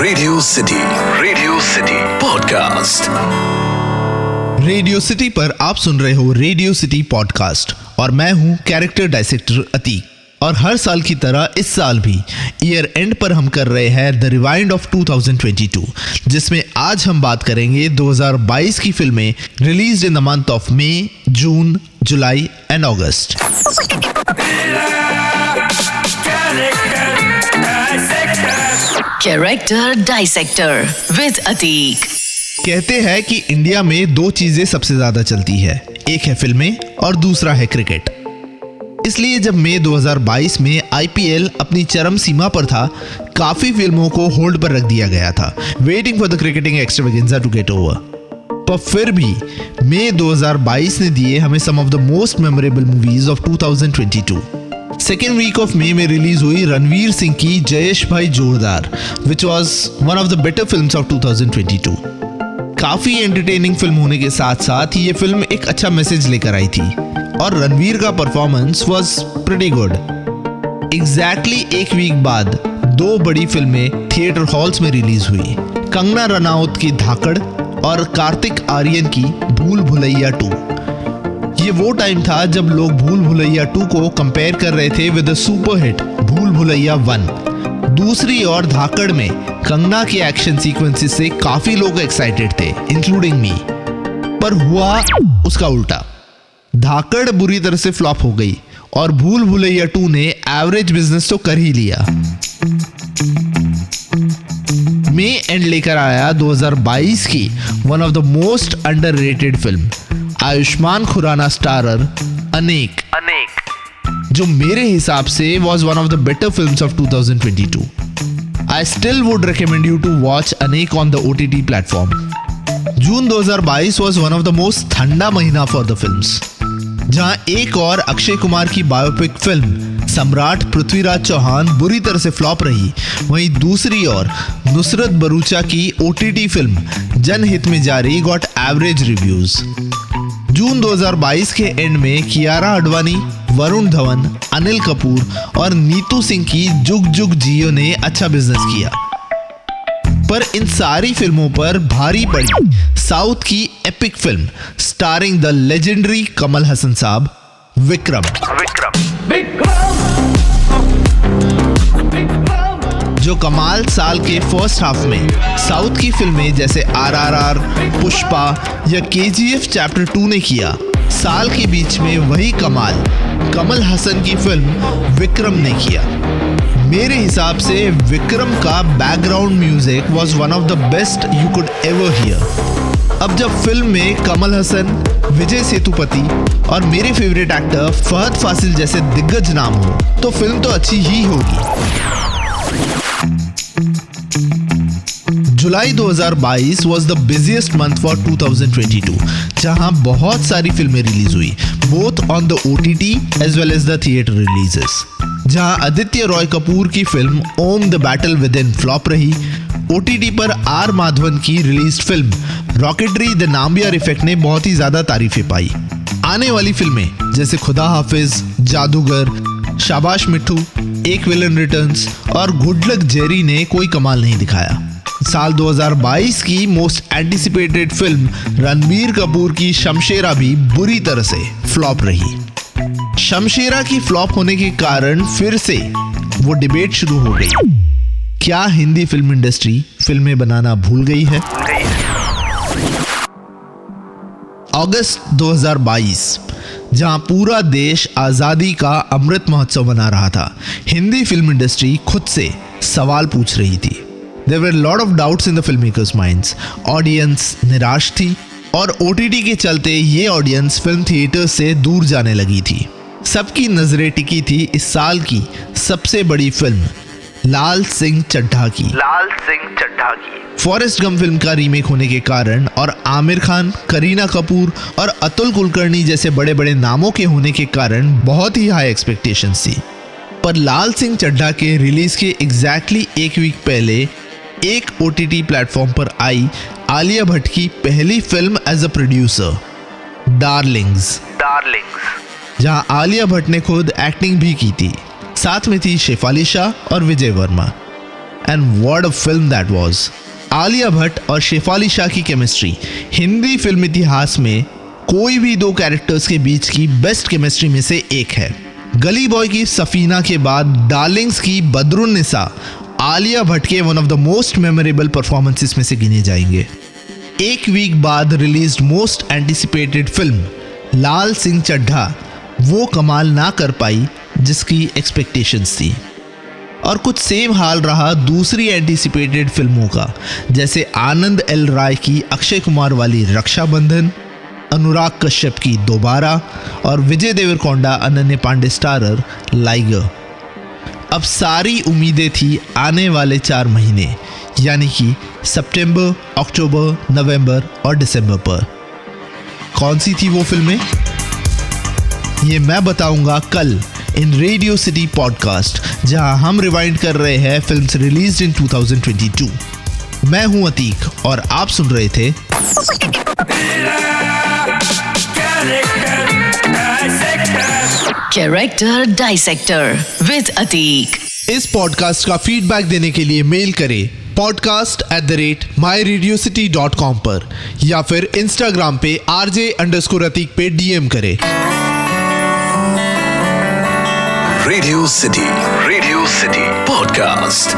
Radio city podcast. Radio city पर आप सुन रहे हो रेडियो सिटी पॉडकास्ट और मैं हूं कैरेक्टर डायसेक्टर अतीक। और हर साल की तरह इस साल भी ईयर एंड पर हम कर रहे हैं द रिवाइंड ऑफ 2022, जिसमें आज हम बात करेंगे 2022 की फिल्में released in the month of May, June, July and August. Character dissector with Atiq. कहते हैं कि इंडिया में दो चीजें सबसे ज्यादा चलती है, एक है फिल्में और दूसरा है क्रिकेट। इसलिए जब मई 2022 में आईपीएल अपनी चरम सीमा पर था, काफी फिल्मों को होल्ड पर रख दिया गया था, waiting for the cricketing extravaganza to get over. पर फिर भी मई 2022 ने दिए हमें some of the most memorable movies of 2022। Second week of May में रिलीज हुई रणवीर सिंह की Jayeshbhai Jordaar, which was one of the better films of 2022। काफी एंटरटेनिंग फिल्म होने के साथ साथ ये फिल्म एक अच्छा मैसेज लेकर आई थी और रणवीर का performance was pretty good. Exactly एक वीक बाद दो बड़ी फिल्में थिएटर हॉल्स में रिलीज हुई, कंगना रनाउत की धाकड़ और कार्तिक आर्यन की भूल भुलैया 2। ये वो टाइम था जब लोग भूल भुलैया 2 को कंपेयर कर रहे थे विद द सुपरहिट भूल भुलैया 1। दूसरी ओर धाकड़ में कंगना के एक्शन सीक्वेंसेस से काफी लोग एक्साइटेड थे, इंक्लूडिंग मी। पर हुआ उसका उल्टा, धाकड़ बुरी तरह से फ्लॉप हो गई और भूल भुलैया 2 ने एवरेज बिजनेस तो कर ही लिया। मई एंड लेकर आया 2022 की one of the most underrated film, Ayushmann Khurrana starrer Anek, जो मेरे हिसाब से was one of the better films of 2022। I still would recommend you to watch Anek on the OTT platform. June 2022 was one of the most ठंडा महीना for the films, जहां एक और अक्षय कुमार की बायोपिक फिल्म सम्राट पृथ्वीराज चौहान बुरी तरह से फ्लॉप रही, वहीं दूसरी ओर नुसरत भरूचा की OTT फिल्म जनहित में जारी गॉट एवरेज रिव्यूज। जून 2022 के एंड में कियारा आडवाणी, वरुण धवन, अनिल कपूर और नीतू सिंह की जुग जुग जियो ने अच्छा बिजनेस किया। पर इन सारी फिल्मों पर भारी पड़ी साउथ की epic film starring the legendary Kamal Haasan sahab, Vikram. जो कमाल साल के फर्स्ट हाफ में साउथ की फिल्में जैसे RRR, पुष्पा या KGF चैप्टर 2 ने किया, साल के बीच में वही कमाल कमल हसन की फिल्म विक्रम ने किया। मेरे हिसाब से विक्रम का background music was one of the best you could ever here. अब जब फिल्म में कमल हसन, विजय सेतुपति और मेरे फेवरेट एक्टर फहद फासिल जैसे दिग्गज नाम हो, तो फिल्म तो अच्छी ही होगी। जुलाई 2022 was the busiest month for 2022, जहां बहुत सारी फिल्में रिलीज हुई, both on the OTT as well as the theater releases। जहां आदित्य रॉय कपूर की film Om the battle within flop रही, OTT पर आर माधवन की release film rocketry the Nambiar effect ने बहुत ही ज्यादा तारीफें पाई। आने वाली फिल्में जैसे खुदा हाफिज, जादूगर, शाबाश मिट्ठू, एक विलन रिटर्न्स और गुड लक जेरी ने कोई कमाल नहीं दिखाया। साल 2022 की most anticipated film Ranbir Kapoor की शमशेरा भी बुरी तरह से फ्लॉप रही। शमशेरा की फ्लॉप होने के कारण फिर से वो डिबेट शुरू हो गई, क्या हिंदी फिल्म इंडस्ट्री फिल्में बनाना भूल गई है? अगस्त 2022, जहां पूरा देश आजादी का अमृत महोत्सव मना रहा था, हिंदी फिल्म इंडस्ट्री खुद से सवाल पूछ रही थी। There were a lot of doubts in the filmmakers' minds. Audience निराश थी और OTT के चलते ये ऑडियंस फिल्म थिएटर से दूर जाने लगी थी। सबकी नजरें टिकी थी इस साल की सबसे बड़ी फिल्म लाल सिंह चड्ढा की। फॉरेस्ट गम फिल्म का रीमेक होने के कारण और आमिर खान, करीना कपूर और अतुल कुलकर्णी जैसे बड़े बड़े नामों के होने के कारण बहुत ही हाई एक्सपेक्टेशंस थी। पर लाल सिंह चड्ढा के रिलीज के एग्जैक्टली एक वीक पहले एक OTT प्लेटफॉर्म पर आई आलिया भट्ट की पहली film as a producer, darlings, जहां आलिया भट्ट ने खुद एक्टिंग भी की थी। साथ में थी शेफाली शाह और Vijay Varma. And what a film that was. Alia Bhatt और शेफाली शाह की केमिस्ट्री हिंदी फिल्म इतिहास में कोई भी दो कैरेक्टर्स के बीच की बेस्ट केमिस्ट्री में से एक है। गली बॉय की सफीना के बाद डार्लिंग्स की बदरुन्निसा आलिया भट्ट के one of the most memorable performances में से गिने जाएंगे। एक वीक बाद रिलीज्ड मोस्ट एंटिसिपेटेड फिल्म लाल सिंह चड्ढा वो कमाल ना कर पाई जिसकी एक्सपेक्टेशंस थी, और कुछ सेम हाल रहा दूसरी एंटिसिपेटेड फिल्मों का, जैसे आनंद एल राय की अक्षय कुमार वाली रक्षाबंधन, अनुराग कश्यप की दोबारा और विजय देवरकोंडा अनन्या पांडे स्टारर लाइगर। अब सारी उम्मीदें थी आने वाले 4 महीने यानी कि सितंबर, अक्टूबर, नवंबर और दिसंबर पर। कौन सी थी वो फिल्में? ये मैं बताऊंगा कल इन रेडियो सिटी पॉडकास्ट, जहां हम रिवाइंड कर रहे हैं फिल्म्स रिलीज्ड इन 2022। मैं हूं अतीक और आप सुन रहे थे कैरेक्टर डाइसेक्टर विद अतीक। इस पॉडकास्ट का फीडबैक देने के लिए मेल करें podcast@myradiocity.com पर या फिर इंस्टाग्राम पे RJ_अतीक पे DM करें। Radio city podcast.